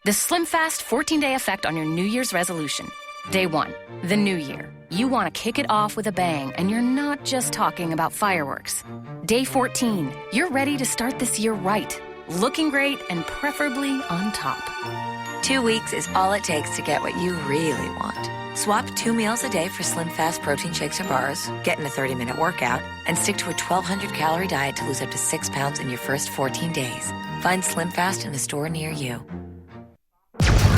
The Slim Fast 14-day effect on your New Year's resolution. Day 1, the new year. You want to kick it off with a bang, and you're not just talking about fireworks. Day 14, you're ready to start this year right, looking great and preferably on top. 2 weeks is all it takes to get what you really want. Swap 2 meals a day for Slim Fast protein shakes or bars, get in a 30-minute workout, and stick to a 1,200-calorie diet to lose up to 6 pounds in your first 14 days. Find Slim Fast in a store near you.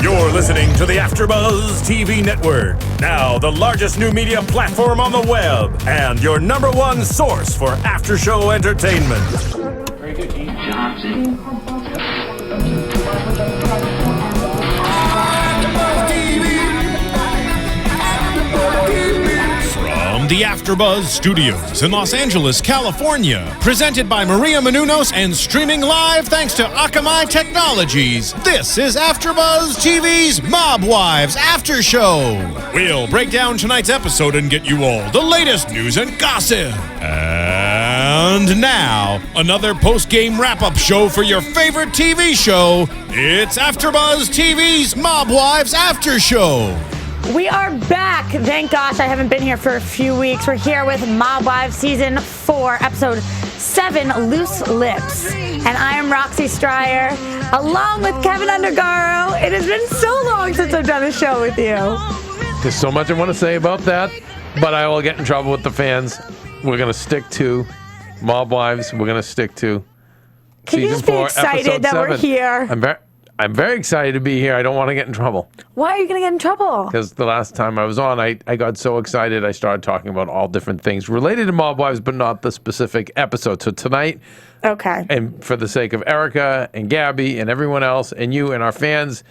You're listening to the AFTERBUZZ TV Network, now the largest new media platform on the web, and your #1 source for after-show entertainment. Very good, Keith Johnson. From the AFTERBUZZ Studios in Los Angeles, California, presented by Maria Menounos and streaming live thanks to Akamai Technologies, this is AFTERBUZZ TV's Mob Wives After Show. We'll break down tonight's episode and get you all the latest news and gossip. And now, another post-game wrap-up show for your favorite TV show. It's AFTERBUZZ TV's Mob Wives After Show. We are back. Thank gosh I haven't been here for a few weeks. We're here with Mob Wives Season 4, Episode 7, Loose Lips. And I am Roxy Striar, along with Keven Undergaro. It has been so long since I've done a show with you. There's so much I want to say about that, but I will get in trouble with the fans. We're going to stick to Mob Wives. We're going to stick to Can you Season just be 4, excited Episode that 7. we're here? I'm very excited to be here. I don't want to get in trouble. Why are you going to get in trouble? Because the last time I was on, I got so excited I started talking about all different things related to Mob Wives, but not the specific episode. So tonight, Okay. and for the sake of Erica and Gabby and everyone else and you and our fans,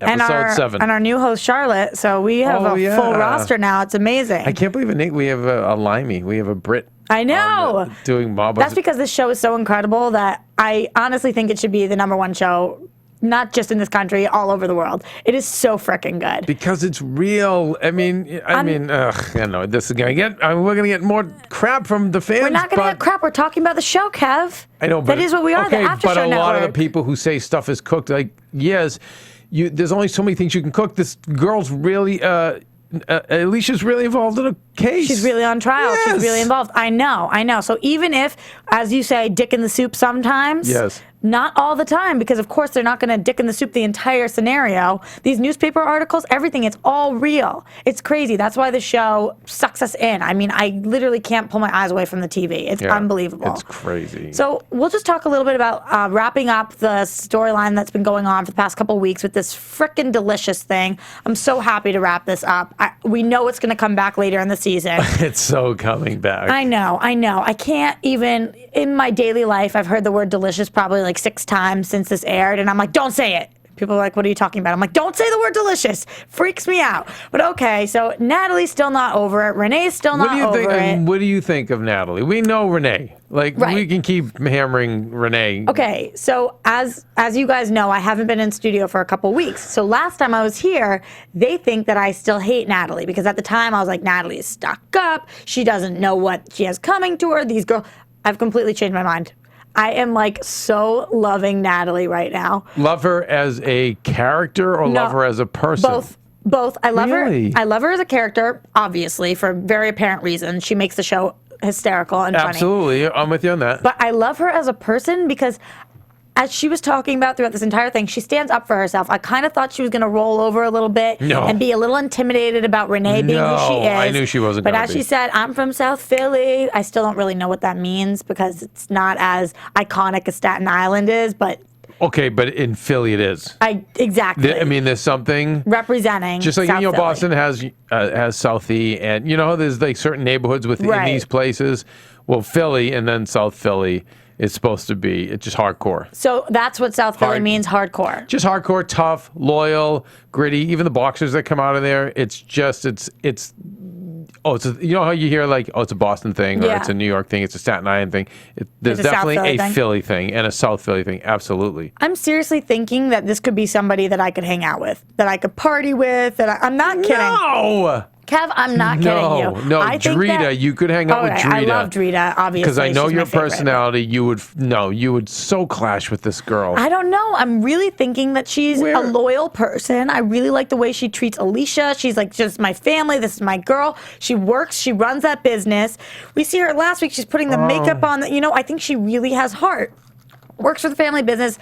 Episode 7. And our new host, Charlotte. So we have a full roster now. It's amazing. I can't believe we have a Limey. We have a Brit. I know. Doing Mob Wives. That's because this show is so incredible that I honestly think it should be the #1 show, not just in this country, all over the world. It is so freaking good. Because it's real. I mean, this is gonna get. We're gonna get more crap from the fans. We're not going to get crap. We're talking about the show, Kev. I know, but that is what we are. Okay, the After but Show a lot of the Network. people who say stuff is cooked, like yes, there's only so many things you can cook. This girl's really. Alicia's really involved in a case. She's really on trial. Yes. She's really involved. I know. So even if, as you say, dick in the soup sometimes, yes. Not all the time, because of course they're not going to dick in the soup the entire scenario. These newspaper articles, everything, it's all real. It's crazy. That's why the show sucks us in. I mean, I literally can't pull my eyes away from the TV. It's unbelievable. It's crazy. So we'll just talk a little bit about wrapping up the storyline that's been going on for the past couple weeks with this frickin' delicious thing. I'm so happy to wrap this up. We know it's going to come back later in the season. It's so coming back. I know. I can't even, in my daily life, I've heard the word delicious probably like 6 times since this aired, and I'm like, don't say it. People are like, what are you talking about? I'm like, don't say the word delicious. Freaks me out. But okay, so Natalie's still not over it. Renee's still not over it. What do you think of Natalie? We know Renee. Like, we can keep hammering Renee. Okay, so as you guys know, I haven't been in studio for a couple weeks. So last time I was here, they think that I still hate Natalie, because at the time I was like, Natalie is stuck up. She doesn't know what she has coming to her. These girls, I've completely changed my mind. I am like so loving Natalie right now. Love her as a character or love her as a person? Both. I love her. Really? I love her as a character, obviously, for very apparent reasons. She makes the show hysterical and funny. Absolutely. I'm with you on that. But I love her as a person because, as she was talking about throughout this entire thing, she stands up for herself. I kind of thought she was going to roll over a little bit and be a little intimidated about Renee being who she is. I knew she wasn't going to be. But as she said, I'm from South Philly. I still don't really know what that means because it's not as iconic as Staten Island is, but... Okay, but in Philly it is. Exactly. I mean, there's something... representing just like, South Philly. Boston has Southie, and, there's like certain neighborhoods within these places. Well, Philly and then South Philly... It's supposed to be. It's just hardcore. So that's what South Philly means, hardcore. Just hardcore, tough, loyal, gritty. Even the boxers that come out of there, it's you know how you hear like, it's a Boston thing or it's a New York thing, it's a Staten Island thing. There's definitely a Philly thing and a South Philly thing. Absolutely. I'm seriously thinking that this could be somebody that I could hang out with, that I could party with. I'm not kidding. No. Kev, I'm not kidding you. No, I think Drita, you could hang out with Drita. I love Drita, obviously. Because I know She's your my favorite. personality. You would so clash with this girl. I don't know. I'm really thinking that she's a loyal person. I really like the way she treats Alicia. She's like, just my family. This is my girl. She works. She runs that business. We see her last week. She's putting the makeup on. I think she really has heart. Works for the family business,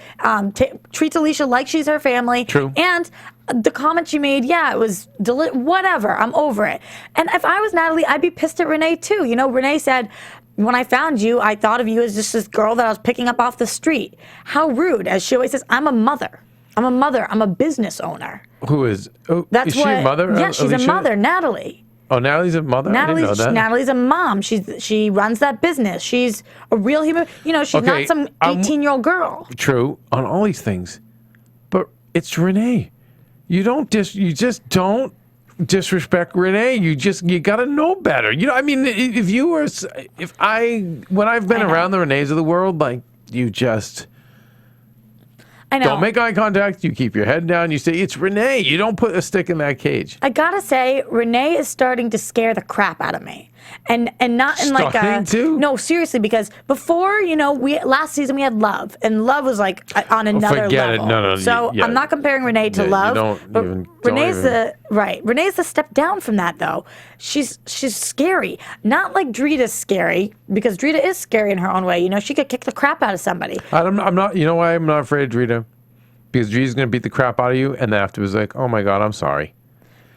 treats Alicia like she's her family. True. And the comment she made, it was whatever. I'm over it. And if I was Natalie, I'd be pissed at Renee too. Renee said, when I found you, I thought of you as just this girl that I was picking up off the street. How rude. As she always says, I'm a mother. I'm a business owner. Who is? That's is she a mother? Yeah, she's Alicia? a mother, Natalie. Oh, Natalie's a mother? I didn't know that. Natalie's a mom. She runs that business. She's a real human. She's not some 18-year-old girl. True on all these things, but it's Renee. You just don't disrespect Renee. You got to know better. I mean, when I've been around the Renees of the world, like you just. I know. Don't make eye contact. You keep your head down. You say, it's Renee. You don't put a stick in that cage. I gotta say, Renee is starting to scare the crap out of me. And not in like a... No, seriously, because before, last season we had Love. And Love was like on another level. No. So I'm not comparing Renee to Love. Renee's the step down from that, though. She's scary. Not like Drita's scary, because Drita is scary in her own way. She could kick the crap out of somebody. I'm not, you know why I'm not afraid of Drita? Because Drita's going to beat the crap out of you, and then afterwards like, oh my God, I'm sorry.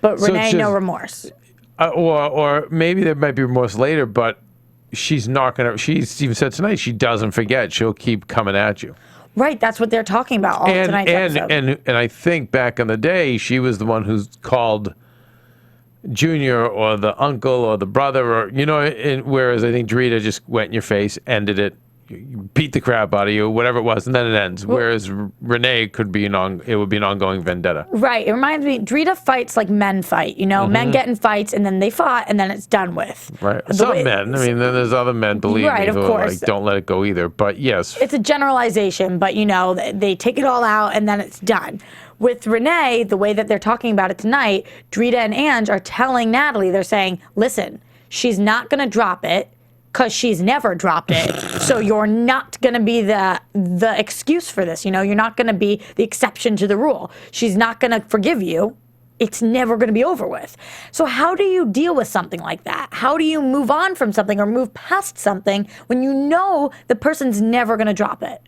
But Renee, no remorse. Or maybe there might be remorse later, but she's not going to, she even said tonight, she doesn't forget. She'll keep coming at you. Right, that's what they're talking about all tonight's episode. And I think back in the day, she was the one who's called Junior or the uncle or the brother, or whereas I think Drita just went in your face, ended it, beat the crap out of you, whatever it was, and then it ends. Whereas Renee would be an ongoing vendetta. Right. It reminds me, Drita fights like men fight. Men get in fights and then they fought and then it's done with. Right. Some men. I mean, then there's other men, believe me, of who course. don't let it go either. But yes. It's a generalization, but they take it all out and then it's done. With Renee, the way that they're talking about it tonight, Drita and Ange are telling Natalie, they're saying, listen, she's not going to drop it, because she's never dropped it. So you're not going to be the excuse for this. You're not going to be the exception to the rule. She's not going to forgive you. It's never going to be over with. So how do you deal with something like that? How do you move on from something or move past something when you know the person's never going to drop it?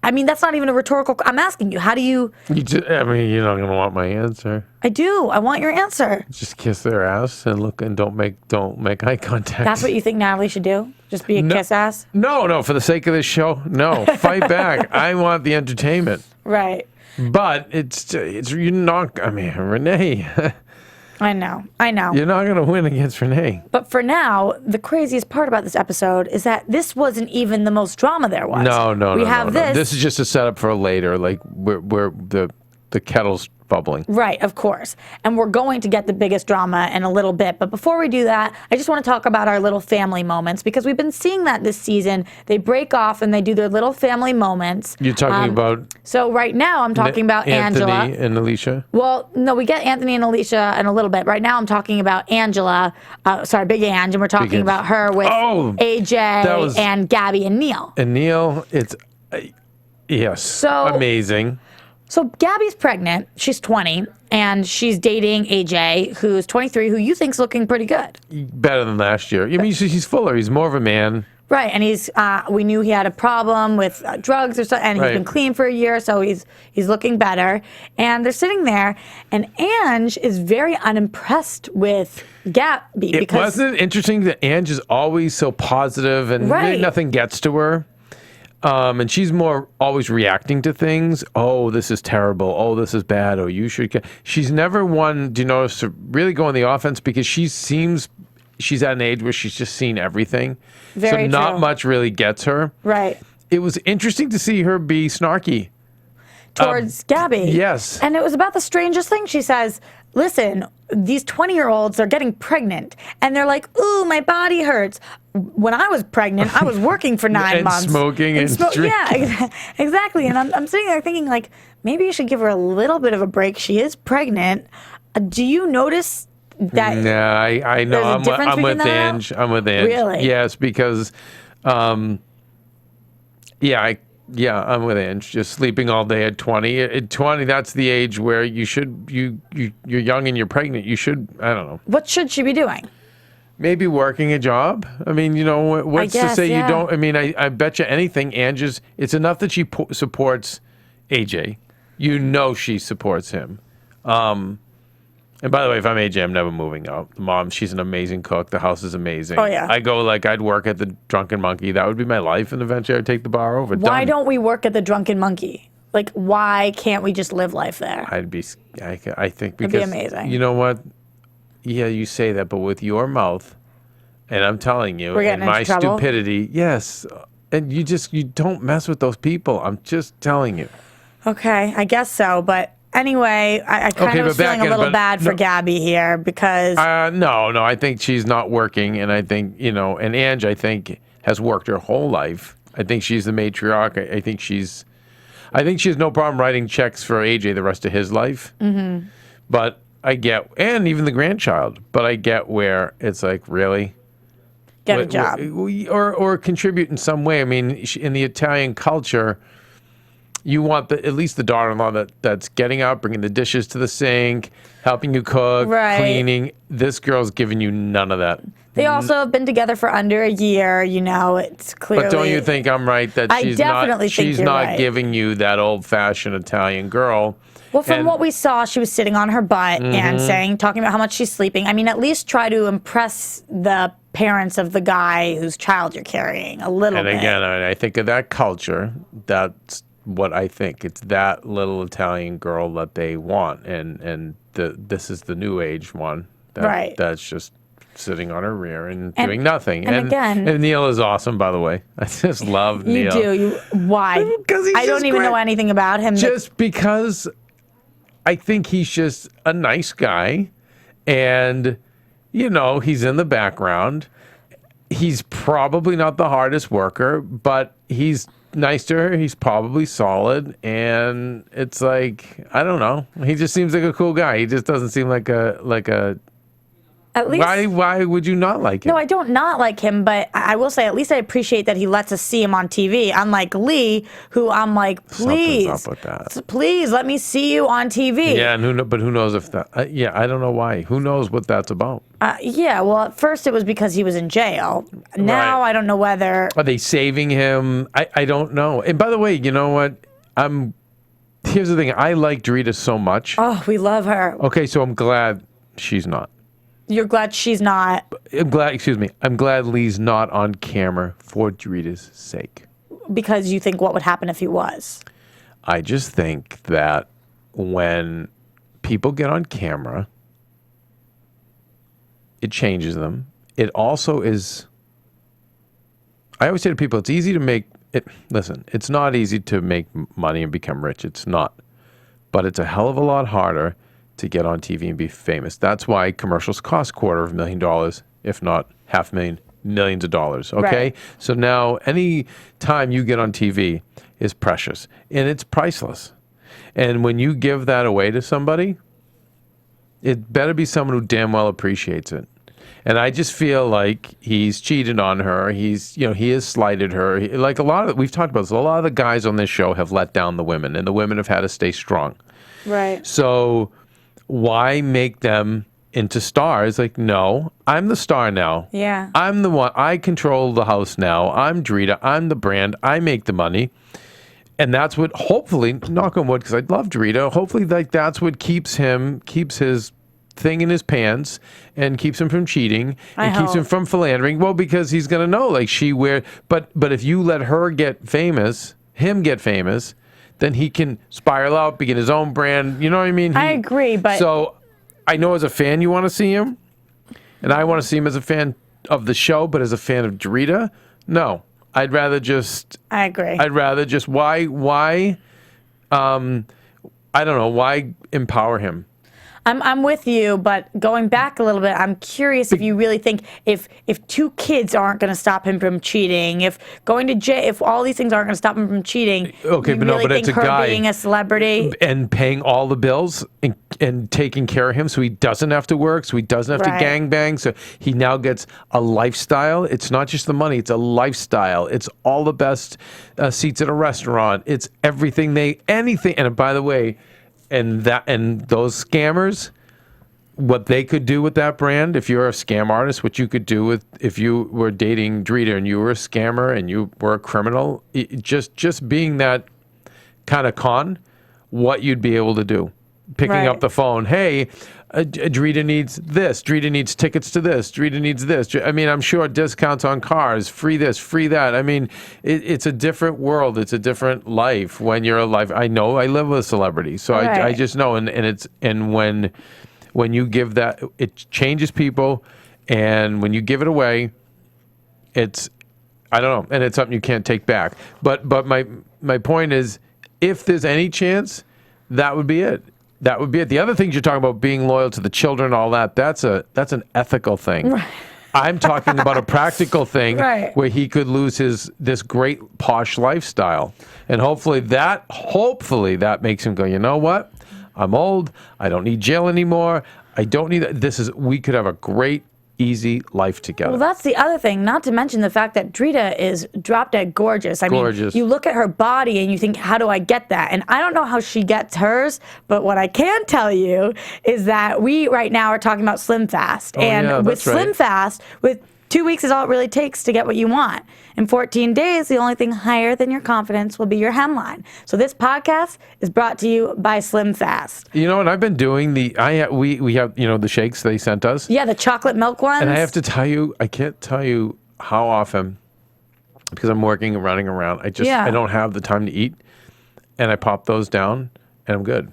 I mean, that's not even a rhetorical. I'm asking you, how do you? You're not going to want my answer. I do. I want your answer. Just kiss their ass and look, and don't make eye contact. That's what you think Natalie should do? Just be a kiss ass? No. For the sake of this show, no. Fight back. I want the entertainment. Right. But you're not. I mean, Renee. I know. You're not going to win against Renee. But for now, the craziest part about this episode is that this wasn't even the most drama there was. No. We have this. This is just a setup for later, like where the kettle's bubbling. Right, of course. And we're going to get the biggest drama in a little bit. But before we do that, I just want to talk about our little family moments, because we've been seeing that this season. They break off and they do their little family moments. You're talking about... So right now I'm talking about Anthony Angela. and Alicia? Well, no, we get Anthony and Alicia in a little bit. Right now I'm talking about Angela. Big Ange. And we're talking about her with AJ and Gabby and Neil. And Neil, it's... yes. So amazing. So Gabby's pregnant. She's 20, and she's dating AJ, who's 23, who you think's looking pretty good. Better than last year. I mean, he's fuller. He's more of a man. Right, and he's. We knew he had a problem with drugs or something, and he's been clean for a year, so he's looking better. And they're sitting there, and Ange is very unimpressed with Gabby. It wasn't interesting that Ange is always so positive, and really nothing gets to her. And she's more always reacting to things. Oh, this is terrible. Oh, this is bad. Oh, you should. She's never one, do you notice, to really go on the offense, because she's at an age where she's just seen everything. Very so not true. much really gets her. Right. It was interesting to see her be snarky. Towards Gabby. Yes. And it was about the strangest thing. She says, listen, these 20-year-olds are getting pregnant, and they're like, ooh, my body hurts. When I was pregnant, I was working for 9 months. Smoking and drinking. Yeah, exactly. And I'm sitting there thinking, like, maybe you should give her a little bit of a break. She is pregnant. Do you notice That Yeah, I know. There's a difference I'm between with that? Ange. I'm with Ange. Really? Yes, because, I'm with Ange. Just sleeping all day at 20. At 20, that's the age where you're young and you're pregnant. You should, I don't know. What should she be doing? Maybe working a job. I mean, what's to say yeah. you don't? I mean, I bet you anything. Ange it's enough that she supports AJ. She supports him. And by the way, if I'm AJ, I'm never moving out. Mom, she's an amazing cook. The house is amazing. Oh, yeah. I go I'd work at the Drunken Monkey. That would be my life, and eventually I'd take the bar over. Why Done. don't we work at the Drunken Monkey? Like, why can't we just live life there? I think because It'd be amazing. You know what? Yeah, you say that, but with your mouth, and I'm telling you, We're getting and my into trouble? stupidity, yes, and you don't mess with those people. I'm just telling you. Okay, I guess so. But anyway, I kind of was feeling a little bad for Gabby here because No, I think she's not working, and I think and Ange, I think, has worked her whole life. I think she's the matriarch. I think she has no problem writing checks for AJ the rest of his life. Mm-hmm. But I get, and even the grandchild. But I get where it's like, really, get a job or contribute in some way. I mean, in the Italian culture, you want at least the daughter-in-law that's getting out, bringing the dishes to the sink, helping you cook, cleaning. This girl's giving you none of that. They also have been together for under a year. It's clearly. But don't you think I'm right that she's not giving you that old-fashioned Italian girl? Well, from what we saw, she was sitting on her butt and talking about how much she's sleeping. I mean, at least try to impress the parents of the guy whose child you're carrying a little bit. And again, I think of that culture. That's what I think. It's that little Italian girl that they want, and this is the new age one. That's just sitting on her rear and doing nothing. And Neil is awesome, by the way. I just love Neil. You do. Why? Because I don't even know anything about him. Just because I think he's just a nice guy, and he's in the background. He's probably not the hardest worker, but he's nice to her. He's probably solid, and it's like, I don't know. He just seems like a cool guy. He just doesn't seem like a. At least, why would you not like him? No, I don't not like him, but I will say at least I appreciate that he lets us see him on TV. Unlike Lee, who I'm like, please, something's up with that. Please let me see you on TV. Yeah, and who knows if that? I don't know why. Who knows what that's about? Yeah, well, at first it was because he was in jail. Now I don't know whether are they saving him. I don't know. And by the way, you know what? Here's the thing. I like Drita so much. Oh, we love her. Okay, so I'm glad she's not. You're glad she's not. I'm glad Lee's not on camera for Drita's sake. Because you think what would happen if he was? I just think that when people get on camera, it changes them. It also is. I always say to people, it's easy to make it. Listen, it's not easy to make money and become rich. It's not. But it's a hell of a lot harder to get on TV and be famous. That's why commercials cost $250,000, if not $500,000, millions of dollars. Okay? Right. So now any time you get on TV is precious and it's priceless. And when you give that away to somebody, it better be someone who damn well appreciates it. And I just feel like he's cheated on her. He has slighted her. We've talked about this. A lot of the guys on this show have let down the women, and the women have had to stay strong. Right. So why make them into stars? Like, no, I'm the star now. Yeah. I'm the one. I control the house now. I'm Drita. I'm the brand. I make the money. And that's what, hopefully, knock on wood, because I love Drita, hopefully that's what keeps his thing in his pants and keeps him from cheating and keeps him from philandering. Well, because he's going to know, but if you let her get famous, then he can spiral out, begin his own brand. You know what I mean? I agree, but... So, I know as a fan you want to see him, and I want to see him as a fan of the show, but as a fan of Drita, no. I'd rather just... I agree. Why, I don't know, why empower him? I'm with you, but going back a little bit, I'm curious if you really think if 2 kids aren't going to stop him from cheating, if going to jail, if all these things aren't going to stop him from cheating, okay, you but really no, but think it's a her guy being a celebrity and paying all the bills and taking care of him so he doesn't have to work, so he doesn't have to gangbang, so he now gets a lifestyle. It's not just the money, it's a lifestyle. It's all the best seats at a restaurant. It's everything anything. And by the way, and those scammers, what they could do with that brand, if you're a scam artist, what you could do with if you were dating Drita and you were a scammer and you were a criminal, just being that kind of con, what you'd be able to do. Picking up the phone, hey, Drita needs this, Drita needs tickets to this, Drita needs this. I mean, I'm sure discounts on cars, free this, free that. I mean, it's a different world. It's a different life when you're alive. I know I live with a celebrity, so I just know. And when you give that, it changes people. And when you give it away, it's, I don't know, and it's something you can't take back. But my point is, if there's any chance, that would be it. That would be it. The other things you're talking about, being loyal to the children, all that, that's an ethical thing. Right. I'm talking about a practical thing where he could lose this great posh lifestyle. And hopefully that makes him go, you know what? I'm old. I don't need jail anymore. I don't need that. We could have a great, easy life together. Well, that's the other thing, not to mention the fact that Drita is drop dead gorgeous. I mean, you look at her body and you think, how do I get that? And I don't know how she gets hers, but what I can tell you is that we right now are talking about Slim Fast. With Slim Fast, with 2 weeks is all it really takes to get what you want. In 14 days, the only thing higher than your confidence will be your hemline. So this podcast is brought to you by Slim Fast. You know, and I've been doing we have, the shakes they sent us. Yeah, the chocolate milk ones. And I have to tell you, I can't tell you how often, because I'm working and running around, I don't have the time to eat. And I pop those down and I'm good.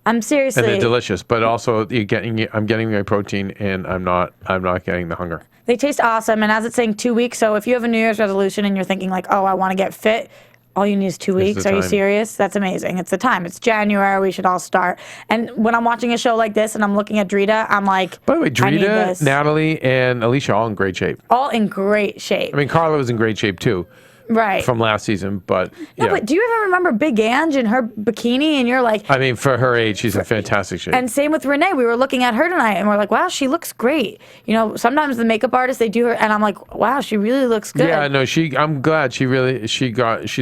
I'm seriously. And they're delicious, but also I'm getting my protein and I'm not getting the hunger. They taste awesome, and as it's saying 2 weeks, so if you have a New Year's resolution and you're thinking like, oh, I want to get fit, all you need is 2 weeks. Are you serious? That's amazing. It's the time. It's January. We should all start. And when I'm watching a show like this and I'm looking at Drita, I'm like, by the way, Drita, Natalie, and Alicia all in great shape. All in great shape. I mean, Carla was in great shape too. Right. From last season, but no, but do you ever remember Big Ange in her bikini? And you're like, I mean, for her age, she's in fantastic shape. And same with Renee. We were looking at her tonight, and we're like, wow, she looks great. You know, sometimes the makeup artists, they do her, and I'm like, wow, she really looks good. Yeah, no, I'm glad she's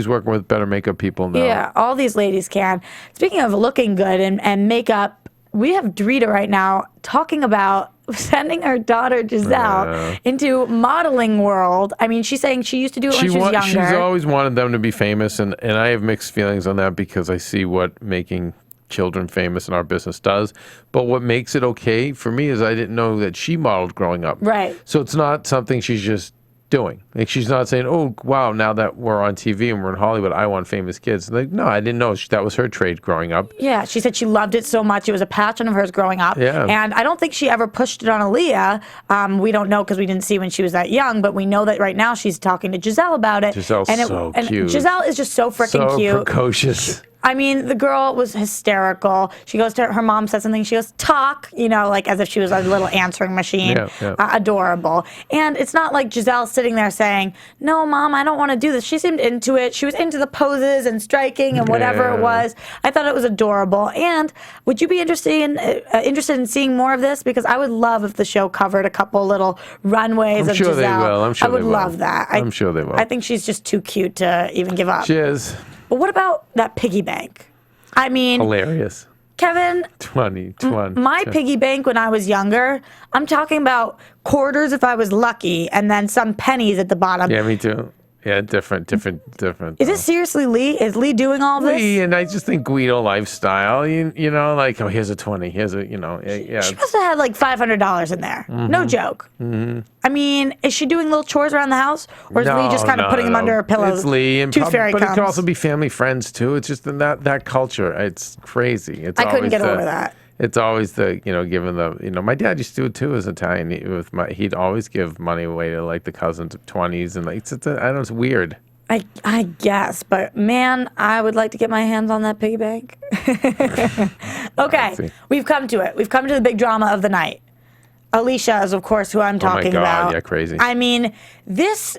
working with better makeup people now. Yeah, all these ladies can. Speaking of looking good and makeup, we have Drita right now talking about sending her daughter Giselle into modeling world. I mean, she's saying she used to do it when she was younger. She's always wanted them to be famous, and I have mixed feelings on that because I see what making children famous in our business does. But what makes it okay for me is I didn't know that she modeled growing up. Right. So it's not something she's just doing. Like, she's not saying, oh, wow, now that we're on TV and we're in Hollywood, I want famous kids. Like, no, I didn't know that was her trade growing up. Yeah, she said she loved it so much. It was a passion of hers growing up. Yeah. And I don't think she ever pushed it on Aaliyah. We don't know because we didn't see when she was that young, but we know that right now she's talking to Giselle about it. Giselle's so cute. Giselle is just so freaking cute. So precocious. I mean, the girl was hysterical. She goes to her mom, says something. She goes, talk, you know, like as if she was a little answering machine. Yeah. Adorable. And it's not like Giselle sitting there saying, no, Mom, I don't want to do this. She seemed into it. She was into the poses and striking and whatever it was. I thought it was adorable. And would you be interested in seeing more of this? Because I would love if the show covered a couple little runways of Giselle. They will. I'm sure I would love that. I'm sure they will. I think she's just too cute to even give up. She is. But what about that piggy bank? I mean, hilarious. Kevin, 20. My piggy bank when I was younger, I'm talking about quarters if I was lucky, and then some pennies at the bottom. Yeah, me too. Yeah, different. Is it seriously Lee? Is Lee doing all this? Lee, and I just think Guido lifestyle, you know, like, oh, here's a 20, here's a, you know, yeah. She must have had like $500 in there. Mm-hmm. No joke. Mm-hmm. I mean, is she doing little chores around the house? Or is Lee just kind of putting them under her pillow? It's Lee. And Tooth Fairy but comes. it could also be family friends, too. It's just in that culture. It's crazy. I couldn't get over that. It's always giving my dad used to do it too as Italian. He'd always give money away to like the cousins of 20s. And like, I don't know, it's weird. I guess, but man, I would like to get my hands on that piggy bank. Okay, we've come to it. We've come to the big drama of the night. Alicia is, of course, who I'm talking about. Yeah, crazy. I mean, this,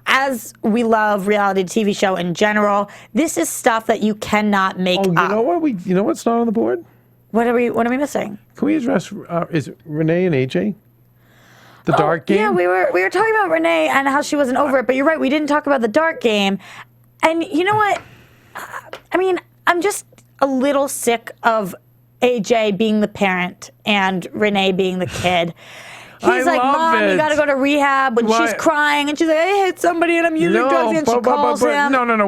as we love reality TV show in general, this is stuff that you cannot make up. You know what's not on the board? What are we missing? Can we address, is Renee and AJ? The dart game? Yeah, we were talking about Renee and how she wasn't over it, but you're right, we didn't talk about the dart game. And you know what? I mean, I'm just a little sick of AJ being the parent and Renee being the kid. He's like, Mom, you got to go to rehab when she's crying. And she's like, I hit somebody and I'm using drugs. And she calls him. No,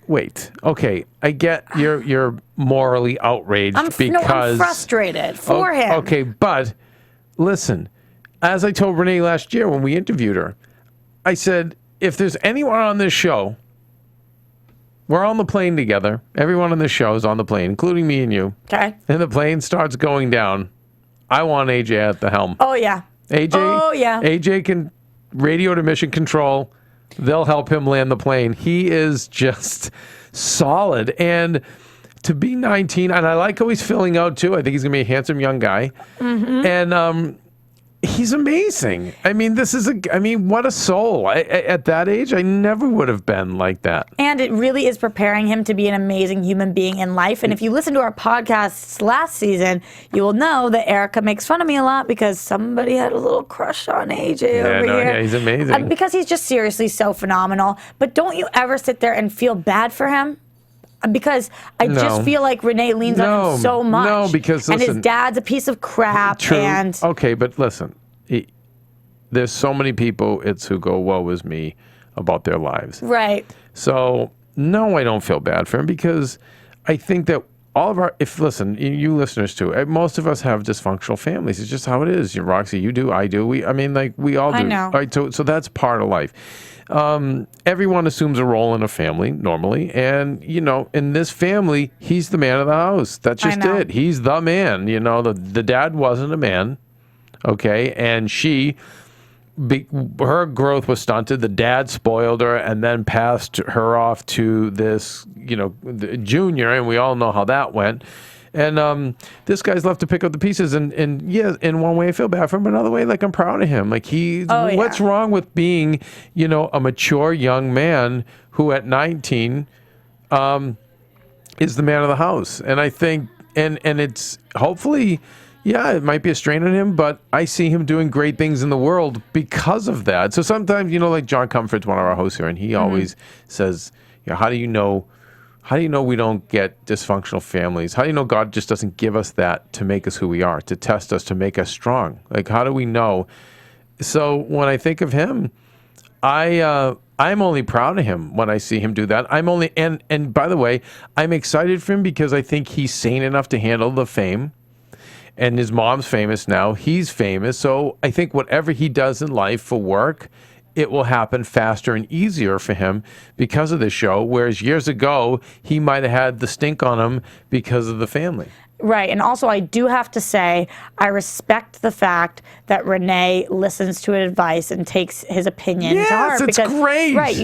wait. Okay, I get you're morally outraged I'm frustrated for him. Okay, but listen, as I told Renee last year when we interviewed her, I said, if there's anyone on this show, we're on the plane together. Everyone on this show is on the plane, including me and you. Okay. And the plane starts going down. I want AJ at the helm. Oh, yeah. AJ can radio to mission control. They'll help him land the plane. He is just solid. And to be 19, and I like how he's filling out too. I think he's going to be a handsome young guy. Mm-hmm. And he's amazing. I mean, what a soul. At that age, I never would have been like that. And it really is preparing him to be an amazing human being in life. And if you listen to our podcasts last season, you will know that Erica makes fun of me a lot because somebody had a little crush on AJ over here. Yeah, he's amazing. Because he's just seriously so phenomenal. But don't you ever sit there and feel bad for him? Because I just feel like Renee leans on him so much. No, because listen, and his dad's a piece of crap. True. And okay, but listen, there's so many people who go, woe is me, about their lives. Right. So no, I don't feel bad for him because I think that all of you listeners too, most of us have dysfunctional families. It's just how it is. Roxy, you do, I do. We all do. I know. Right? So that's part of life. Everyone assumes a role in a family normally, and in this family, he's the man of the house. That's just it. He's the man. The dad wasn't a man, okay, and her growth was stunted. The dad spoiled her and then passed her off to this, the junior, and we all know how that went. And this guy's left to pick up the pieces. And yeah, in one way I feel bad for him, but another way, like, I'm proud of him. Like, what's wrong with being, a mature young man who at 19 is the man of the house? And I think, and it's hopefully, yeah, it might be a strain on him, but I see him doing great things in the world because of that. So sometimes, like John Comfort's one of our hosts here, and he always says, how do you know we don't get dysfunctional families? How do you know God just doesn't give us that to make us who we are, to test us, to make us strong? Like, how do we know? So when I think of him, I'm only proud of him when I see him do that. And by the way, I'm excited for him because I think he's sane enough to handle the fame. And his mom's famous now. He's famous. So I think whatever he does in life for work, it will happen faster and easier for him because of this show. Whereas years ago, he might have had the stink on him because of the family. Right. And also, I do have to say, I respect the fact that Renee listens to his advice and takes his opinion to heart. Yes, it's great. Right.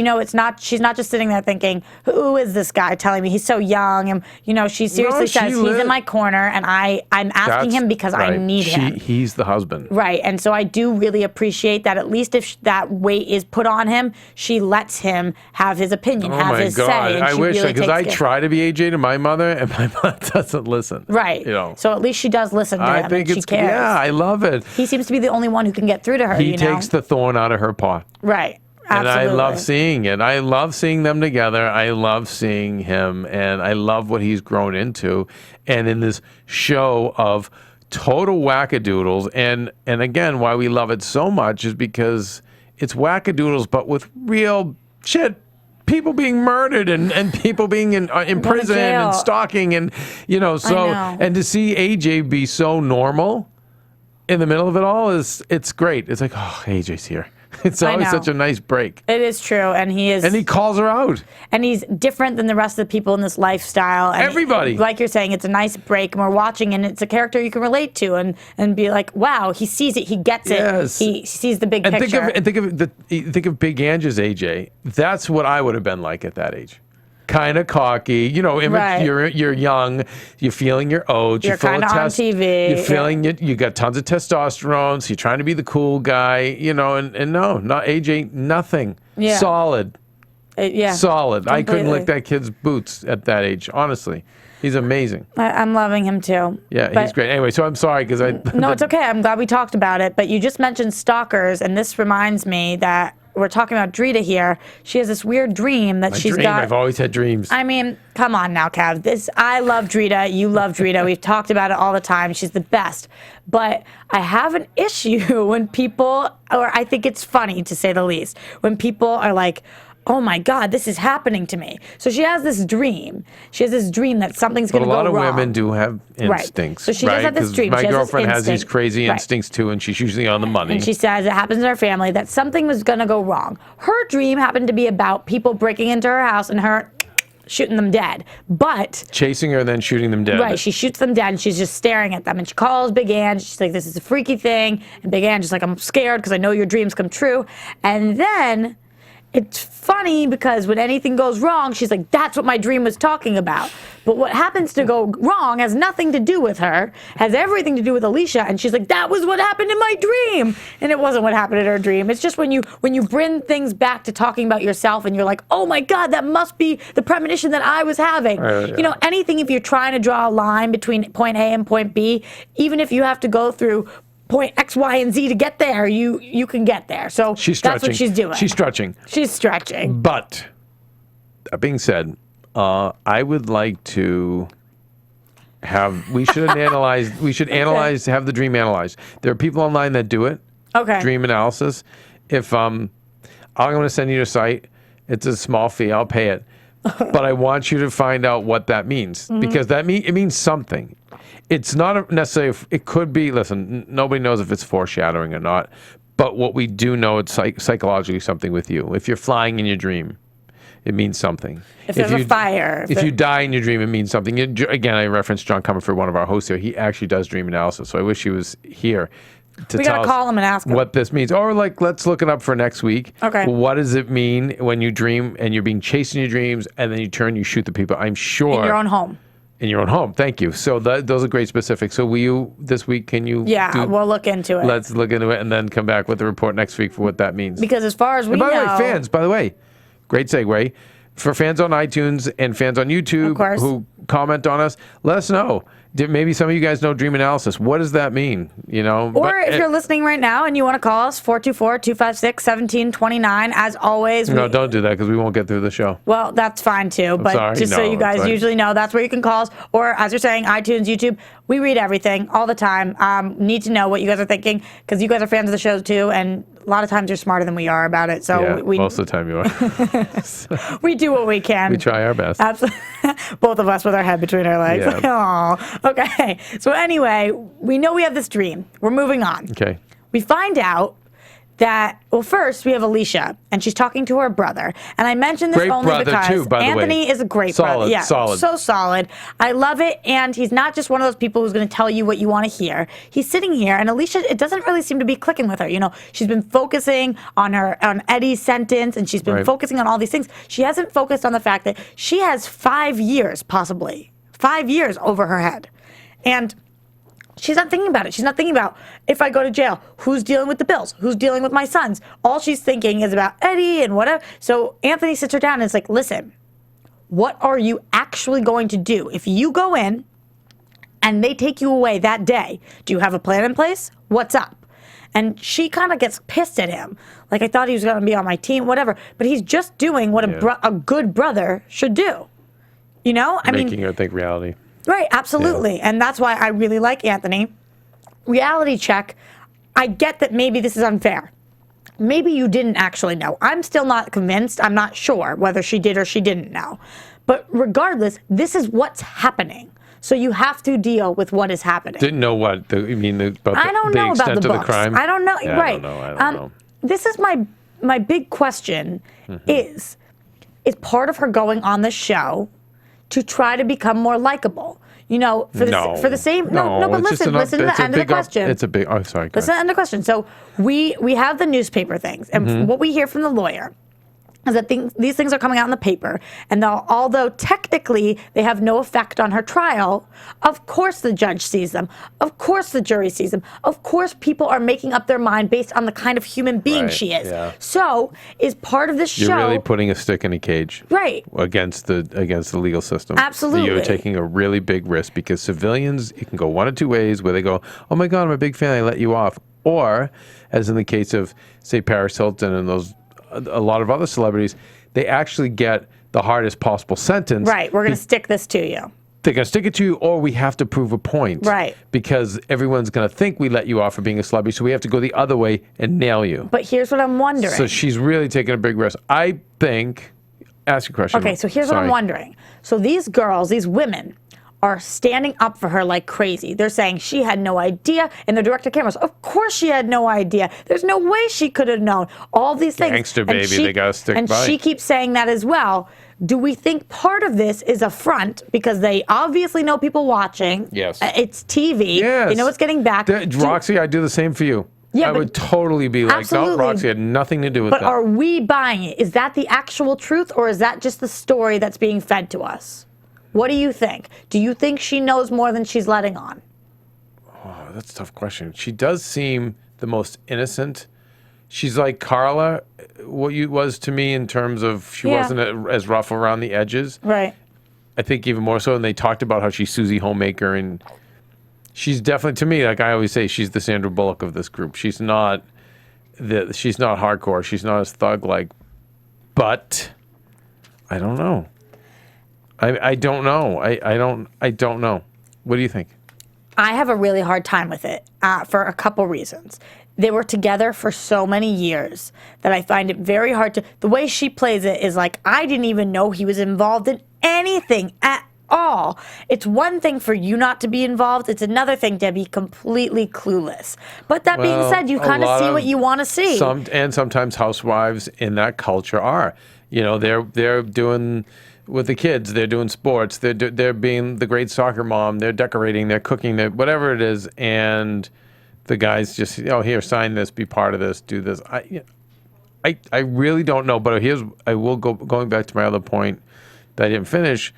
She's not just sitting there thinking, who is this guy telling me? He's so young. And, she seriously says, he's in my corner, and I'm asking him because I need him. He's the husband. Right. And so I do really appreciate that. At least if that weight is put on him, she lets him have his opinion, have his say. And I wish, because I try to be AJ to my mother, and my mother doesn't listen. Right. So at least she does listen to him. I think she cares. Yeah, I love it. He seems to be the only one who can get through to her. He takes the thorn out of her paw. Right. And Absolutely. I love seeing it. I love seeing them together. I love seeing him, and I love what he's grown into. And in this show of total wackadoodles, and again, why we love it so much is because it's wackadoodles, but with real shit. People being murdered and people being in prison and stalking and and to see AJ be so normal in the middle of it all it's great. It's like, oh, AJ's here. It's always such a nice break. It is true, and he is. And he calls her out. And he's different than the rest of the people in this lifestyle. And everybody. Like you're saying, it's a nice break, and we're watching, and it's a character you can relate to, and be like, wow, he sees it, he gets it, he sees the big picture. Think of Big Angie's AJ. That's what I would have been like at that age. Kind of cocky, you're young, you're feeling your oats, you're full of on TV, you're feeling you got tons of testosterone, so you're trying to be the cool guy, and no, not AJ, nothing, solid, solid. Completely. I couldn't lick that kid's boots at that age, honestly. He's amazing. I'm loving him too. Yeah, But- he's great. Anyway, so I'm sorry because I. No, it's okay. I'm glad we talked about it. But you just mentioned stalkers, and this reminds me that we're talking about Drita here. She has this weird dream that she's got. I've always had dreams. I mean, come on now, Kev. I love Drita. You love Drita. We've talked about it all the time. She's the best. But I have an issue when people, or I think it's funny to say the least, when people are like, oh my God, this is happening to me. So she has this dream. She has this dream that something's going to go wrong. But a lot of women do have instincts. So she does have this dream. My She has this girlfriend has these instinct. crazy Right. instincts too, and she's usually on the money. And she says it happens in her family that something was going to go wrong. Her dream happened to be about people breaking into her house and her shooting them dead. But chasing her and then shooting them dead. right, she shoots them dead and she's just staring at them. And she calls Big Ann. She's like, this is a freaky thing. And Big Ann just like, I'm scared because I know your dreams come true. And then it's funny because when anything goes wrong, she's like, that's what my dream was talking about. But what happens to go wrong has nothing to do with her, has everything to do with Alicia. And she's like, that was what happened in my dream. And it wasn't what happened in her dream. It's just when you bring things back to talking about yourself and you're like, oh my God, that must be the premonition that I was having. You know, anything, if you're trying to draw a line between point A and point B, even if you have to go through point X, Y, and Z to get there, you can get there. So that's what she's doing. She's stretching. She's stretching. But that being said, I would like to have. We should analyze. We should analyze. Have the dream analyzed. There are people online that do it. Okay. Dream analysis. If I'm going to send you a site. It's a small fee. I'll pay it. But I want you to find out what that means because it means something. It's not necessarily. It could be. Listen, nobody knows if it's foreshadowing or not. But what we do know, it's psychologically something with you. If you're flying in your dream, it means something. If there's a fire. If you die in your dream, it means something. Again, I referenced John Comerford, one of our hosts here. He actually does dream analysis. So I wish he was here to We tell gotta call him and ask him what this means. Or let's look it up for next week. Okay. What does it mean when you dream and you're being chased in your dreams and then you shoot the people? I'm sure. In your own home. In your own home. Thank you. So those are great specifics. So will you, this week, can you? Yeah, we'll look into it. Let's look into it and then come back with the report next week for what that means. Because as far as we by know. the way, fans, by the way, great segue. For fans on iTunes and fans on YouTube who comment on us, let us know. Maybe some of you guys know dream analysis. What does that mean? You know, or if you're listening right now and you want to call us, 424-256-1729. As always. No, don't do that because we won't get through the show. Well, that's fine too. But sorry. just so you guys usually know, that's where you can call us. Or as you're saying, iTunes, YouTube. We read everything all the time. Need to know what you guys are thinking because you guys are fans of the show too. And a lot of times you're smarter than we are about it. So yeah, most of the time you are. We do what we can. We try our best. Absolutely. Both of us with our head between our legs. Yeah. Aw. Okay. So anyway, we know we have this dream. We're moving on. Okay. We find out that, well, first we have Alicia, and she's talking to her brother. And I mentioned this great only brother because too, by the way. Anthony is a great brother. Yeah, solid. So solid. I love it. And he's not just one of those people who's going to tell you what you want to hear. He's sitting here, and Alicia, it doesn't really seem to be clicking with her. You know, she's been focusing on Eddie's sentence, and she's been focusing on all these things. She hasn't focused on the fact that she has 5 years, possibly 5 years over her head. And she's not thinking about it. She's not thinking about, if I go to jail, who's dealing with the bills? Who's dealing with my sons? All she's thinking is about Eddie and whatever. So Anthony sits her down and is like, listen, what are you actually going to do? If you go in and they take you away that day, do you have a plan in place? What's up? And she kind of gets pissed at him. Like, I thought he was going to be on my team, whatever. But he's just doing what a good brother should do. You know? Making her think reality. Right, absolutely. Yeah. And that's why I really like Anthony. Reality check. I get that maybe this is unfair. Maybe you didn't actually know. I'm still not convinced. I'm not sure whether she did or she didn't know. But regardless, this is what's happening. So you have to deal with what is happening. Didn't know what? I don't know about the books. Crime? I don't know. Yeah, right. I don't know. This is my big question is part of her going on the show to try to become more likable? You know, for the same but listen to the end of the question. It's a big Listen to the end of the question. So we have the newspaper things, and what we hear from the lawyer is that these things are coming out in the paper, and although technically they have no effect on her trial, of course the judge sees them, of course the jury sees them, of course people are making up their mind based on the kind of human being she is. Yeah. So is part of this show... You're really putting a stick in a cage, right, against the legal system. Absolutely. You're taking a really big risk, because civilians, it can go one of two ways, where they go, oh my God, I'm a big fan, I let you off. Or, as in the case of, say, Paris Hilton and a lot of other celebrities, they actually get the hardest possible sentence. Right, we're going to stick this to you. They're going to stick it to you, or we have to prove a point. Right. Because everyone's going to think we let you off for being a celebrity, so we have to go the other way and nail you. But here's what I'm wondering. So she's really taking a big risk. I think, ask your question. Okay, so here's what I'm wondering. So these girls, these women, are standing up for her like crazy. They're saying she had no idea, and the director cameras, of course she had no idea. There's no way she could have known all these things. Gangster baby, they gotta stick by. And she keeps saying that as well. Do we think part of this is a front, because they obviously know people watching? Yes. It's TV. Yes. They know it's getting back. Roxy, I do the same for you. Yeah, I but would totally be like, no, absolutely. Roxy had nothing to do with that. But are we buying it? Is that the actual truth, or is that just the story that's being fed to us? What do you think? Do you think she knows more than she's letting on? Oh, that's a tough question. She does seem the most innocent. She's like Carla, what you was to me, in terms of she wasn't as rough around the edges. Right. I think even more so, and they talked about how she's Susie Homemaker, and she's definitely, to me, like I always say, she's the Sandra Bullock of this group. She's not hardcore. She's not as thug-like. But I don't know. I don't know. I don't know. What do you think? I have a really hard time with it for a couple reasons. They were together for so many years that I find it very hard to... The way she plays it is like, I didn't even know he was involved in anything at all. It's one thing for you not to be involved. It's another thing to be completely clueless. But that being said, you kind of see what you want to see. And sometimes housewives in that culture are. You know, they're doing... with the kids, they're doing sports, they're being the great soccer mom, they're decorating, they're cooking, whatever it is, and the guys just, here, sign this, be part of this, do this. I really don't know, but going back to my other point that I didn't finish,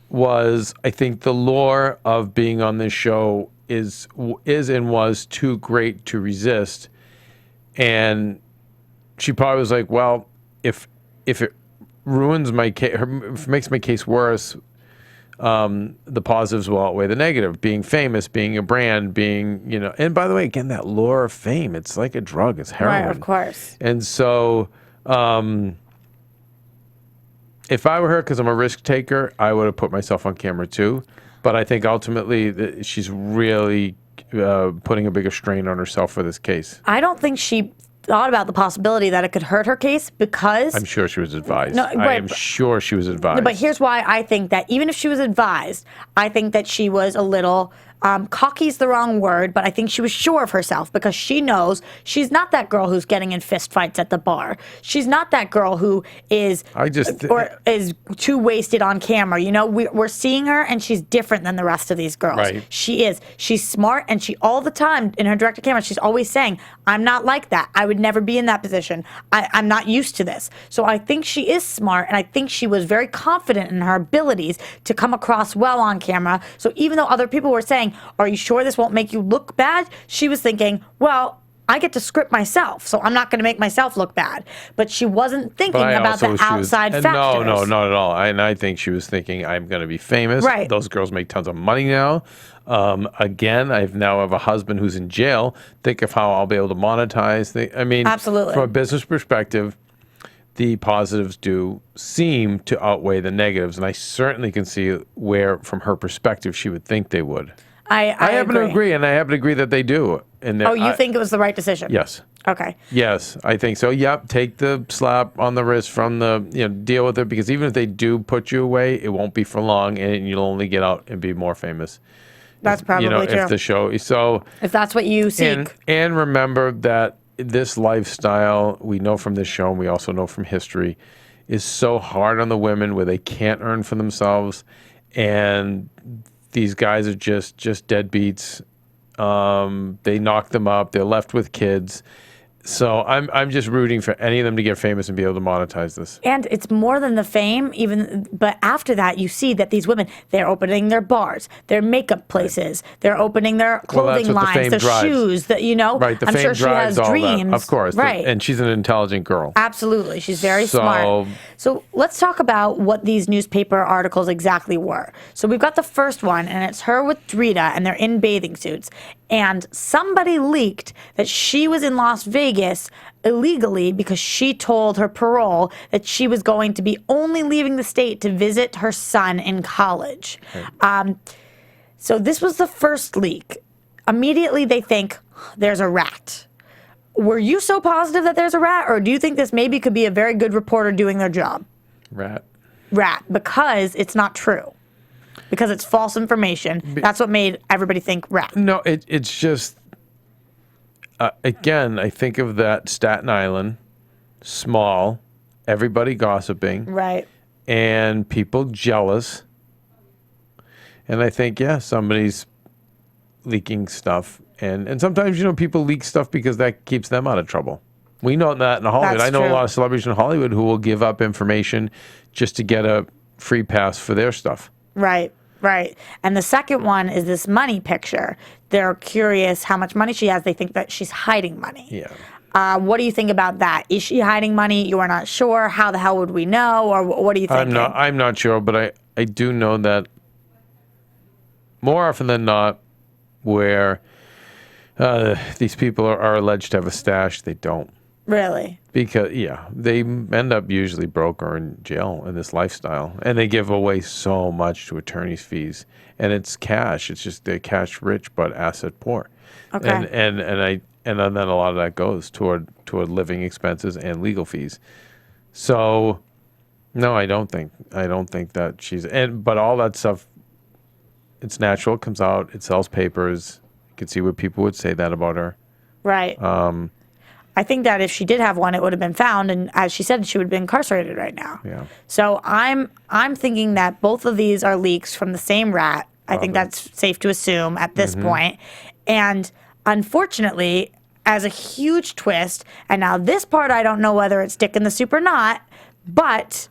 was I think the lure of being on this show is and was too great to resist, and she probably was like, well, if it ruins my case, if it makes my case worse, the positives will outweigh the negative. Being famous, being a brand, and by the way, again, that lure of fame, it's like a drug, it's heroin. Right, of course. And so, if I were her, because I'm a risk taker, I would have put myself on camera too. But I think ultimately she's really putting a bigger strain on herself for this case. I don't think she thought about the possibility that it could hurt her case, because... I'm sure she was advised. No, I am sure she was advised. But here's why I think that even if she was advised, I think that she was a little... cocky's the wrong word, but I think she was sure of herself, because she knows she's not that girl who's getting in fist fights at the bar. She's not that girl who is is too wasted on camera. You know, we're seeing her, and she's different than the rest of these girls. Right. She is. She's smart, and she all the time in her director camera, she's always saying, "I'm not like that. I would never be in that position. I'm not used to this." So I think she is smart, and I think she was very confident in her abilities to come across well on camera. So even though other people were saying, "Are you sure this won't make you look bad?" she was thinking, well, I get to script myself, so I'm not going to make myself look bad. But she wasn't thinking about the outside factors. No, not at all. And I think she was thinking, I'm going to be famous. Right. Those girls make tons of money now. Again, I now have a husband who's in jail. Think of how I'll be able to monetize things. I mean, absolutely. From a business perspective, the positives do seem to outweigh the negatives. And I certainly can see where, from her perspective, she would think they would. I happen to agree, and I happen to agree that they do. And you think it was the right decision? Yes. Okay. Yes, I think so. Yep, take the slap on the wrist from deal with it, because even if they do put you away, it won't be for long, and you'll only get out and be more famous. That's probably true. If the show, so if that's what you seek. And remember that this lifestyle, we know from this show, and we also know from history, is so hard on the women, where they can't earn for themselves, and these guys are just deadbeats. They knock them up. They're left with kids. So I'm just rooting for any of them to get famous and be able to monetize this. And it's more than the fame, but after that, you see that these women, they're opening their bars, their makeup places, they're opening their clothing lines, their shoes, Right, the I'm fame sure she drives has all dreams. that. Of course. Right. And she's an intelligent girl. Absolutely. She's very smart. So let's talk about what these newspaper articles exactly were. So we've got the first one, and it's her with Drita, and they're in bathing suits. And somebody leaked that she was in Las Vegas illegally because she told her parole that she was going to be only leaving the state to visit her son in college. Right. So this was the first leak. Immediately they think there's a rat. Were you so positive that there's a rat, or do you think this maybe could be a very good reporter doing their job? Rat, because it's not true. Because it's false information. That's what made everybody think rat. No, it's just, again, I think of that Staten Island, small, everybody gossiping. Right. And people jealous. And I think, yeah, somebody's leaking stuff. And sometimes, people leak stuff because that keeps them out of trouble. We know that in Hollywood. That's I know true. a lot of celebrities in Hollywood who will give up information just to get a free pass for their stuff. Right. And the second one is this money picture. They're curious how much money she has. They think that she's hiding money. Yeah. What do you think about that? Is she hiding money? You are not sure. How the hell would we know? Or what do you think? I'm not sure, but I do know that more often than not, where these people are alleged to have a stash, they don't. Really? Because, they end up usually broke or in jail in this lifestyle. And they give away so much to attorney's fees. And it's cash. It's just they're cash rich but asset poor. Okay. And then a lot of that goes toward living expenses and legal fees. So, no, I don't think that she's... But all that stuff, it's natural. It comes out. It sells papers. You can see what people would say that about her. Right. I think that if she did have one, it would have been found, and as she said, she would be incarcerated right now. Yeah. So I'm thinking that both of these are leaks from the same rat. I think that's safe to assume at this point. And unfortunately, as a huge twist, and now this part I don't know whether it's Dick in the Soup or not, but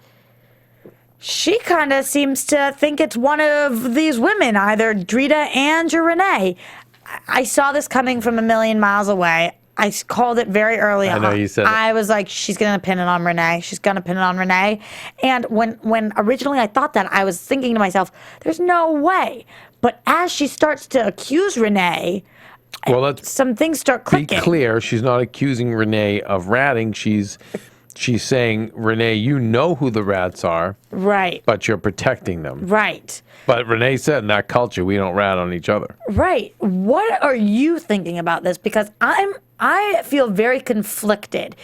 she kind of seems to think it's one of these women, either Drita and Renee. I saw this coming from a million miles away. I called it very early on. I know you said it. I was like, she's going to pin it on Renee. She's going to pin it on Renee. And when originally I thought that, I was thinking to myself, there's no way. But as she starts to accuse Renee, some things start clicking. Be clear, she's not accusing Renee of ratting. She's saying, Renee, you know who the rats are. Right. But you're protecting them. Right. But Renee said in that culture, we don't rat on each other. Right. What are you thinking about this? Because I feel very conflicted.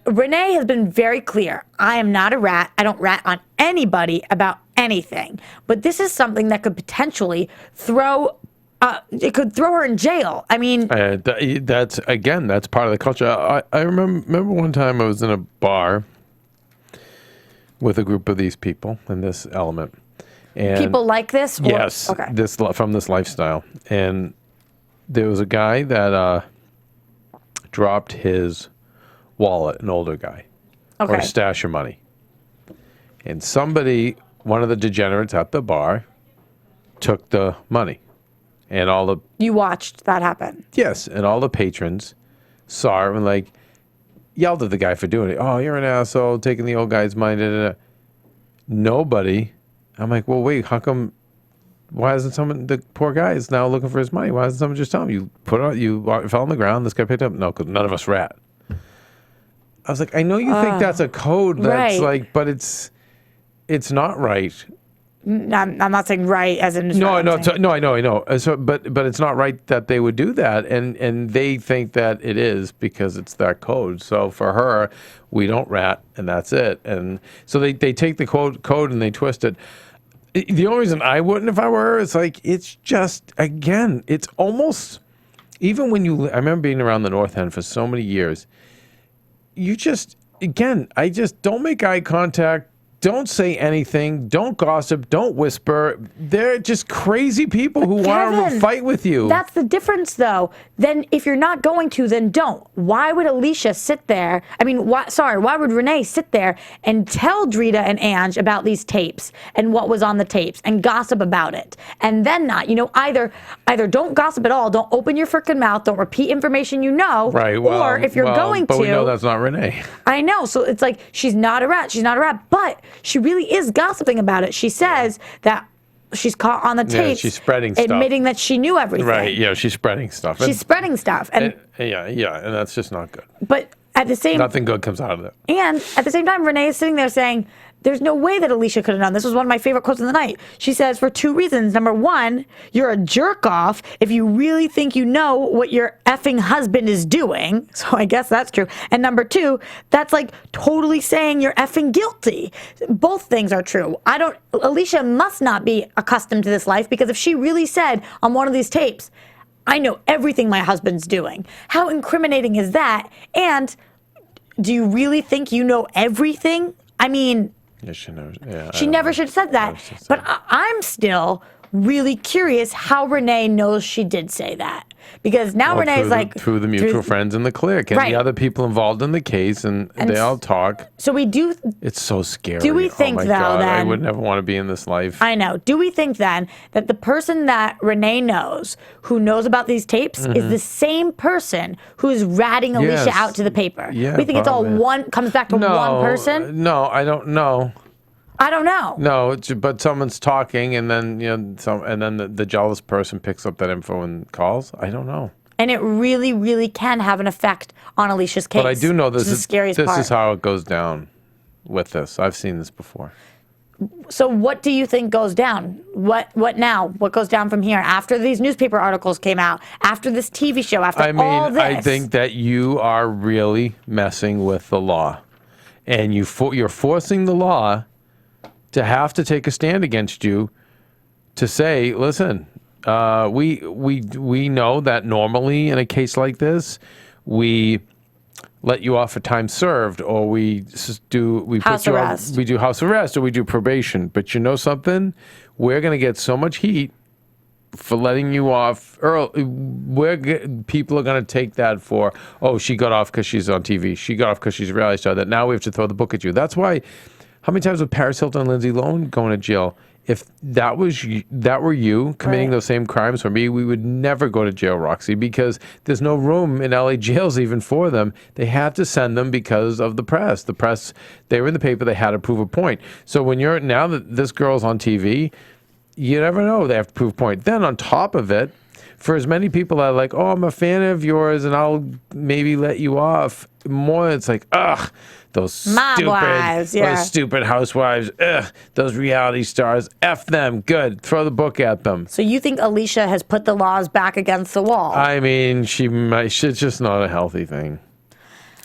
Renee has been very clear. I am not a rat. I don't rat on anybody about anything. But this is something that could potentially throw her in jail. I mean, that's part of the culture. I remember one time I was in a bar with a group of these people in this element. And people like this? Yes. Okay. From this lifestyle. And there was a guy that dropped his wallet, an older guy, or a stash of money. And one of the degenerates at the bar, took the money. And you watched that happen? Yes. And all the patrons saw it and yelled at the guy for doing it. Oh, you're an asshole, taking the old guy's money. Da, da, da. Nobody... I'm like, well, wait, how come, why isn't the poor guy is now looking for his money? Why doesn't someone just tell him, you fell on the ground, this guy picked up? No, because none of us rat. I was like, I know you think that's a code that's but it's not right. I'm not saying right as in... No, I know. So, but it's not right that they would do that, and they think that it is because it's that code. So for her, we don't rat, and that's it. And so they take the code and they twist it. The only reason I wouldn't if I were her is it's just, again, it's almost, even when I remember being around the North End for so many years, I just don't make eye contact. don't say anything. Don't gossip. Don't whisper. They're just crazy people who want to fight with you. That's the difference, though. Then if you're not going to, then don't. Why would Alicia sit there? Why would Renee sit there and tell Drita and Ange about these tapes and what was on the tapes and gossip about it? And then not, either don't gossip at all, don't open your freaking mouth, don't repeat information you know. Right. Well, or if you're going to. But we know that's not Renee. I know. So it's like, she's not a rat. She's not a rat. But she really is gossiping about it. She says that she's caught on the tapes. She's spreading stuff. Admitting that she knew everything. Right. Yeah. She's spreading stuff. She's spreading stuff. And and that's just not good. But at the same nothing good comes out of it. And at the same time, Renee is sitting there saying, there's no way that Alicia could have known. This was one of my favorite quotes of the night. She says, for 2 reasons. Number 1, you're a jerk off if you really think you know what your effing husband is doing. So I guess that's true. And number 2, that's like totally saying you're effing guilty. Both things are true. Alicia must not be accustomed to this life, because if she really said on one of these tapes, I know everything my husband's doing, how incriminating is that? And do you really think you know everything? I mean, yeah, she never should have said that. But I'm still really curious how Renee knows she did say that. Because now Renee's through the mutual friends in the clique and the other people involved in the case, and they all talk. So we do. It's so scary. Do we think God, then I would never want to be in this life. I know. Do we think then that the person that Renee knows, who knows about these tapes, is the same person who is ratting Alicia out to the paper? Yeah, we think it's all comes back to one person? No, I don't know. I don't know. No, but someone's talking, and then the jealous person picks up that info and calls. I don't know. And it really, really can have an effect on Alicia's case. But I do know this is part. Is how it goes down with this. I've seen this before. So what do you think goes down? What now? What goes down from here after these newspaper articles came out? After this TV show? All this? I think that you are really messing with the law, and you're forcing the law to have to take a stand against you, to say, listen, we know that normally in a case like this, we let you off for time served, or we do house arrest, or we do probation. But you know something? We're going to get so much heat for letting you off early. People are going to take that for, she got off because she's on TV. She got off because she's a reality star. That now we have to throw the book at you. That's why. How many times with Paris Hilton and Lindsay Lohan going to jail? If that were you committing those same crimes for me, we would never go to jail, Roxy, because there's no room in LA jails even for them. They had to send them because of the press. The press, they were in the paper, they had to prove a point. So now that this girl's on TV, you never know, they have to prove a point. Then on top of it, for as many people that are like, I'm a fan of yours and I'll maybe let you off, more it's like, those stupid housewives, those reality stars, F them, good, throw the book at them. So you think Alicia has put the laws back against the wall? I mean, it's just not a healthy thing.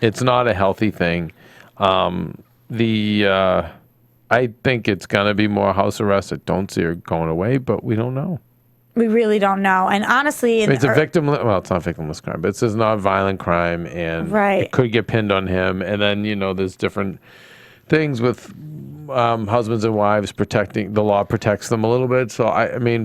It's not a healthy thing. I think it's going to be more house arrest. I don't see her going away, but we don't know. We really don't know. And honestly... it's a victimless... Well, it's not a victimless crime, but it's a non-violent crime, and it could get pinned on him. And then, there's different things with husbands and wives protecting... The law protects them a little bit. So,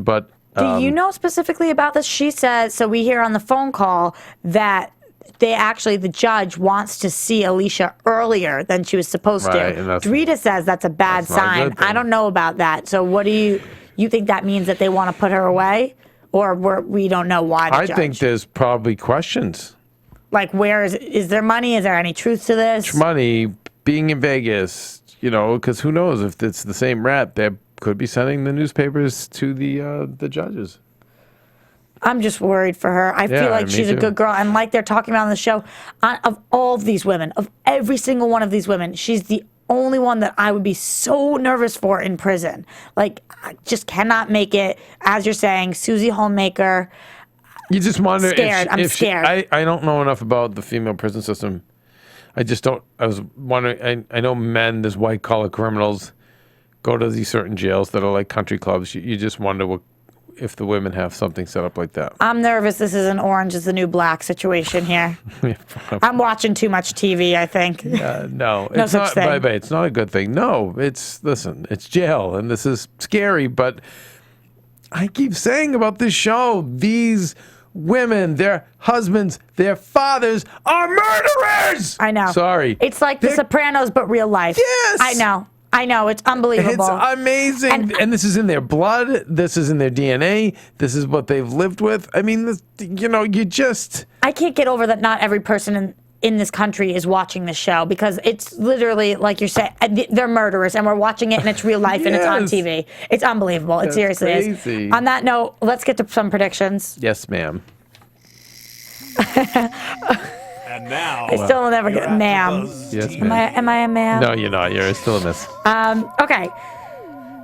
but... Do you know specifically about this? She says... So we hear on the phone call that the judge wants to see Alicia earlier than she was supposed to. Drita says that's a bad sign. I don't know about that. So what do you think that means, that they want to put her away? Or we don't know why the judge? I think there's probably questions. Like, is there money? Is there any truth to this? Money, being in Vegas, because who knows if it's the same rat. They could be sending the newspapers to the judges. I'm just worried for her. I feel like she's a good girl. And like they're talking about on the show, of all of these women, of every single one of these women, she's the only one that I would be so nervous for in prison. Like, I just cannot make it. As you're saying, Susie Homemaker. You just wonder I'm scared. I don't know enough about the female prison system. I just don't. I was wondering. I know men, there's white collar criminals, go to these certain jails that are like country clubs. You just wonder if the women have something set up like that. I'm nervous this is an Orange is the New Black situation here. I'm watching too much TV, I think. No, No it's such not. thing. Bye-bye. It's not a good thing. No, listen, it's jail, and this is scary. But I keep saying about this show, these women, their husbands, their fathers are murderers. I know. Sorry. It's like The Sopranos, but real life. Yes. I know. It's unbelievable. It's amazing. And this is in their blood. This is in their DNA. This is what they've lived with. I mean, I can't get over that not every person in this country is watching this show, because it's literally, like you're saying, they're murderers, and we're watching it, and it's real life, and it's on TV. It's unbelievable. It seriously crazy. is. On that note, let's get to some predictions. Yes, ma'am. And now, I still never get ma'am. Yes, Am ma'am. I a ma'am? No, you're not. You're still a miss. Okay.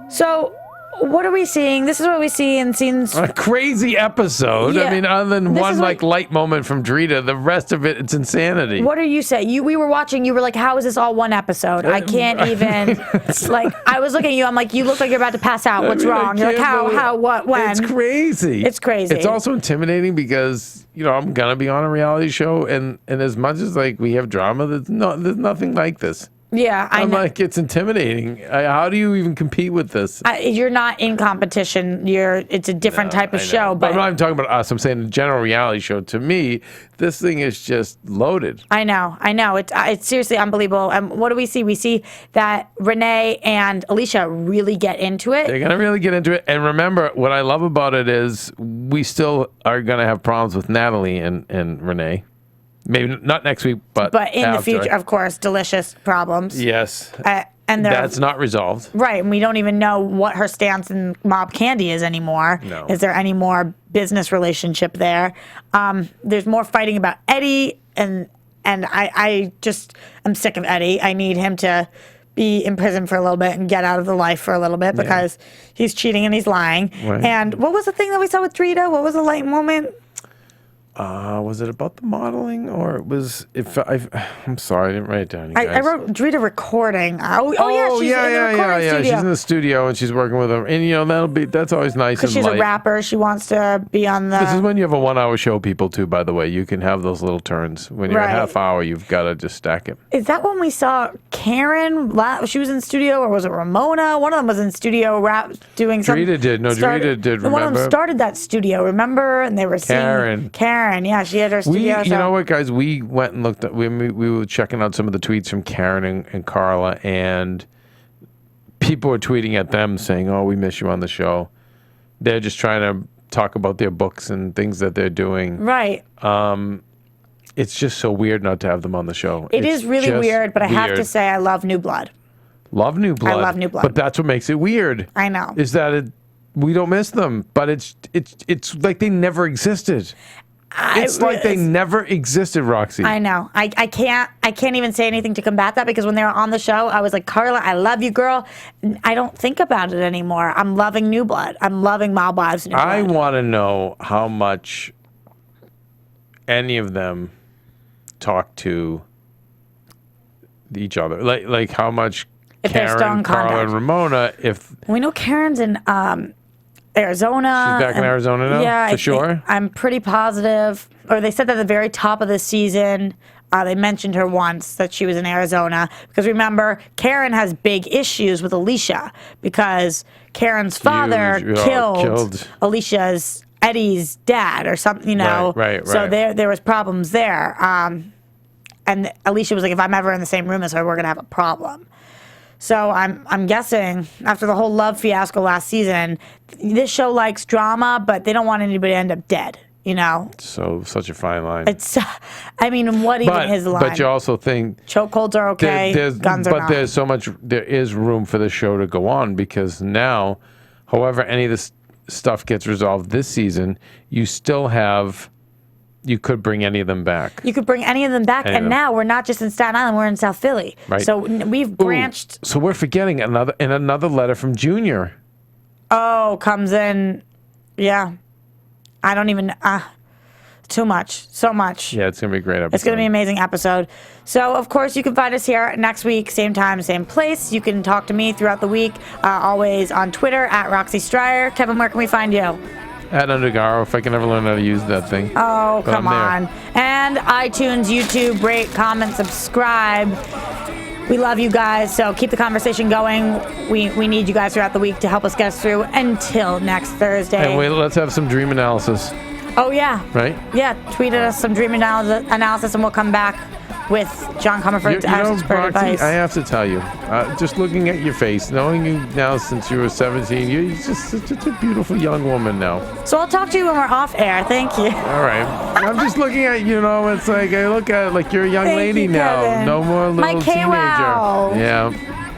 So, what are we seeing? This is what we see in scenes. A crazy episode. Yeah. I mean, other than This one is what- light moment from Drita, the rest of it's insanity. What are you saying? We were watching. You were like, "How is this all one episode? I can't even." Like, I was looking at you. I'm like, "You look like you're about to pass out. What's wrong?" You're like, "How? What? When?" It's crazy. It's crazy. It's also intimidating because I'm gonna be on a reality show, and as much as like we have drama, there's nothing like this. Yeah, I I'm know. like, it's intimidating. How do you even compete with this? You're not in competition. It's a different type of I know. show. But But I'm not even talking about us. I'm saying the general reality show. To me, this thing is just loaded. I know. It's seriously unbelievable. And what do we see? We see that Renee and Alicia really get into it. They're gonna really get into it. And remember, what I love about it is we still are gonna have problems with Natalie and Renee. Maybe not next week, but in the after. future, of course, delicious problems. Yes, And they're that's not resolved. right. And we don't even know what her stance in Mob Candy is anymore. No. Is there any more business relationship there? There's more fighting about Eddie, and I just I'm sick of Eddie. I need him to be in prison for a little bit and get out of the life for a little bit, because he's cheating and he's lying. Right. And what was the thing that we saw with Drita? What was the light moment? Was it about the modeling, or it was? I'm sorry, I didn't write it down. You I guys. wrote Drita recording. Oh yeah, she's in the recording studio. She's in the studio and she's working with him, and that's always nice. Because and she's light. a rapper. She wants to be on the. This is when you have a 1 hour show, people, too, by the way. You can have those little turns. When you're Right. a half hour, you've got to just stack it. Is that when we saw Karen? She was in studio, or was it Ramona? One of them was in studio doing something. Drita did. No, Drita did, One of them remember? started that studio, remember? And they were seeing Karen, yeah, she had her studio. You know what, guys? We went and looked at, we were checking out some of the tweets from Karen and Carla, and people were tweeting at them saying, "Oh, we miss you on the show." They're just trying to talk about their books and things that they're doing. Right. It's just so weird not to have them on the show. It It's is really just weird, but I have to weird. say I love New Blood. Love New Blood. love New Blood. But that's what makes it weird. I know. Is that we don't miss them, but it's like they never existed. It's like they never existed, Roxy. I know. I can't even say anything to combat that, because when they were on the show, I was like, Carla, I love you, girl. I don't think about it anymore. I'm loving New Blood. I'm loving Mob Wives New Blood. I want to know how much any of them talk to each other. Like how much If they're still Karen, in Carla, contact. and Ramona, if We know Karen's in Arizona. She's back in Arizona now? Yeah, For sure? I'm pretty positive. Or they said at the very top of the season, they mentioned her once, that she was in Arizona. Because remember, Karen has big issues with Alicia, because Karen's father killed Alicia's Eddie's dad or something, you know. Right. So there was problems there. And Alicia was like, if I'm ever in the same room as her, we're gonna have a problem. So I'm guessing after the whole love fiasco last season, this show likes drama, but they don't want anybody to end up dead. You know. So such a fine line. It's, I mean, what even his line? But you also think chokeholds are okay, guns are not. But there's so much. There is room for the show to go on, because now, however any of this stuff gets resolved this season, you still have. You could bring any of them back. You could bring any of them back, and now we're not just in Staten Island; we're in South Philly. Right. So we've branched. Ooh, so we're forgetting another letter from Junior. Oh, comes in. Yeah, I don't even. too much. So much. Yeah, it's going to be a great episode. It's going to be an amazing episode. So, of course, you can find us here next week, same time, same place. You can talk to me throughout the week, always on Twitter, at Roxy Striar. Kevin, where can we find you? At Undergaro, if I can ever learn how to use that thing. Oh, come on. And iTunes, YouTube, rate, comment, subscribe. We love you guys, so keep the conversation going. We need you guys throughout the week to help us get us through until next Thursday. And let's have some dream analysis. Oh, yeah. Right? Yeah, tweet at us some dream analysis, and we'll come back with John Comerford's expert advice. I have to tell you, just looking at your face, knowing you now since you were 17, you're just such a beautiful young woman now. So I'll talk to you when we're off air. Thank you. All right. I'm just looking at it's like I look at it like you're a young lady now. Kevin. No more little teenager. Wow. Yeah.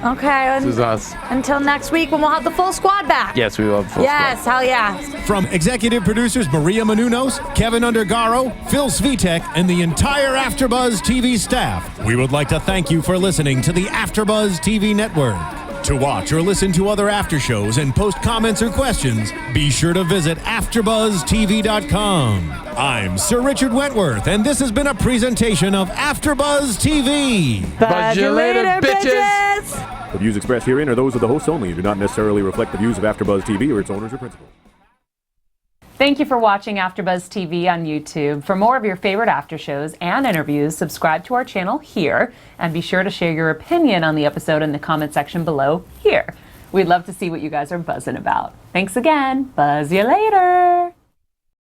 Okay. This is us. Until next week when we'll have the full squad back. Yes, we will have the full squad. Hell yeah. From executive producers Maria Menounos, Keven Undergaro, Phil Svitek, and the entire AfterBuzz TV staff, we would like to thank you for listening to the AfterBuzz TV network. To watch or listen to other after shows and post comments or questions, be sure to visit AfterBuzzTV.com. I'm Sir Richard Wentworth, and this has been a presentation of AfterBuzz TV. Buzz you later, bitches! The views expressed herein are those of the hosts only and do not necessarily reflect the views of AfterBuzz TV or its owners or principals. Thank you for watching AfterBuzz TV on YouTube. For more of your favorite after shows and interviews, subscribe to our channel here, and be sure to share your opinion on the episode in the comment section below here. We'd love to see what you guys are buzzing about. Thanks again. Buzz you later.